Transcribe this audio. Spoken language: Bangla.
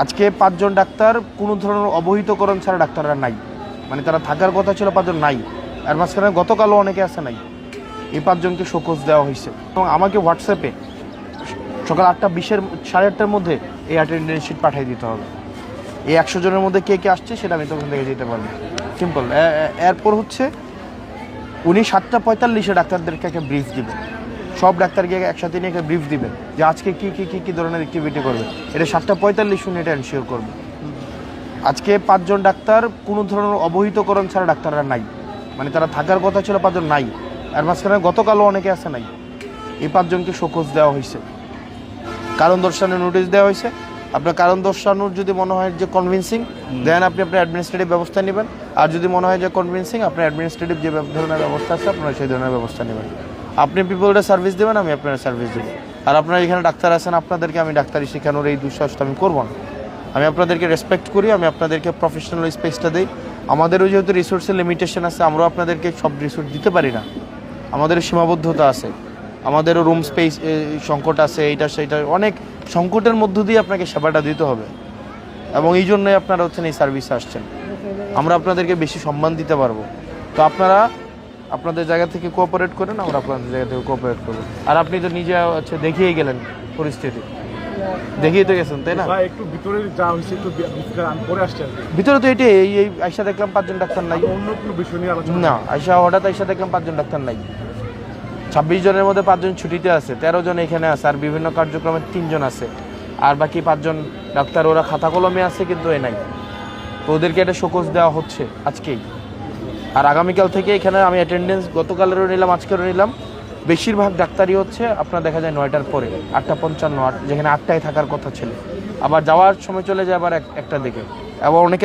আজকে 5 জন ডাক্তার কোনো ধরনের অবহিতকরণ ছাড়া ডাক্তাররা নাই, মানে তারা থাকার কথা ছিল 5 জন নাই। আর মাঝখানে গতকালও অনেকে আছে নাই। এই 5 জনকে শোকজ দেওয়া হয়েছে এবং আমাকে হোয়াটসঅ্যাপে সকাল 8:20 8:30টার মধ্যে এই অ্যাটেন্ডেন্স শিট পাঠিয়ে দিতে হবে। এই 100 জনের মধ্যে কে কে আসছে সেটা আমি তখন দেখে দিতে পারবো, সিম্পল। এরপর হচ্ছে উনি 7:45-এ ডাক্তারদেরকে একটা ব্রিফ দিবেন, সব ডাক্তারকে একসাথে নিয়ে একটা ব্রিফ দিবেন যে আজকে কী ধরনের অ্যাক্টিভিটি করবে। এটা 7:45 উনি এটা এনশিওর করবে। আজকে 5 জন ডাক্তার কোনো ধরনের অবহিতকরণ ছাড়া ডাক্তাররা নাই, মানে তারা থাকার কথা ছিল 5 জন নাই। আর মাঝখানে গতকালও অনেকে আছে নাই। এই 5 জনকে শোকজ দেওয়া হয়েছে, কারণ দর্শানোর নোটিশ দেওয়া হয়েছে। আপনার কারণ দর্শানোর যদি মনে হয় যে কনভিন্সিং, দেন আপনি আপনার অ্যাডমিনিস্ট্রেটিভ ব্যবস্থা নেবেন। আর যদি মনে হয় যে কনভিন্সিং, আপনার অ্যাডমিনিস্ট্রেটিভ যে ধরনের ব্যবস্থা আছে আপনারা সেই ধরনের ব্যবস্থা নেবেন। আপনি পিপলটা সার্ভিস দেবেন, আমি আপনার সার্ভিস দেবো। আর আপনারা এখানে ডাক্তার আছেন, আপনাদেরকে আমি ডাক্তারি শেখানোর এই দুঃসাহসটা আমি করবো না। আমি আপনাদেরকে রেসপেক্ট করি, আমি আপনাদেরকে প্রফেশনাল স্পেসটা দিই। আমাদেরও যেহেতু রিসোর্সের লিমিটেশন আছে, আমরাও আপনাদেরকে সব রিসোর্স দিতে পারি না, আমাদের সীমাবদ্ধতা আছে, আমাদেরও রুম স্পেস সংকট আছে, এইটা সেইটা অনেক সংকটের মধ্য দিয়ে আপনাকে সেবাটা দিতে হবে। এবং এই জন্যই আপনারা হচ্ছেন এই সার্ভিসে আসছেন, আমরা আপনাদেরকে বেশি সম্মান দিতে পারবো। তো আপনারা আপনাদের জায়গা থেকে কোঅপারেট করেন, আমরা আপনাদের জায়গা থেকে কোঅপারেট করবো। আর আপনি তো নিজে হচ্ছে দেখিয়েই গেলেন পরিস্থিতি, দেখিয়ে তো গেছেন, তাই না? একটু ভিতরে যা হয়েছে একটু আমি পরে আসছি। ভিতরে তো এটাই, এই আইসা দেখলাম 5 জন ডাক্তার নাই। অন্য কোনো বিষয় নিয়ে আলোচনা না, হঠাৎ আইসা দেখলাম 5 জন ডাক্তার নাই। 26 জনের মধ্যে 5 জন ছুটিতে আছে, 13 জন এখানে আছে, আর বিভিন্ন কার্যক্রমে 3 জন আছে, আর বাকি 5 জন ডাক্তার ওরা খাতা কলমে আছে কিন্তু এ নাই। তো ওদেরকে একটা শোকজ দেওয়া হচ্ছে আজকেই। আর আগামীকাল থেকে এখানে আমি অ্যাটেন্ডেন্স গতকালেরও নিলাম, আজকেরও নিলাম। বেশিরভাগ ডাক্তারই হচ্ছে আপনার দেখা যায় 9টার পরে, 8:55, যেখানে 8টায় থাকার কথা ছিল, আবার যাওয়ার সময় চলে যায় আবার 1টা দিকে। আবার অনেকে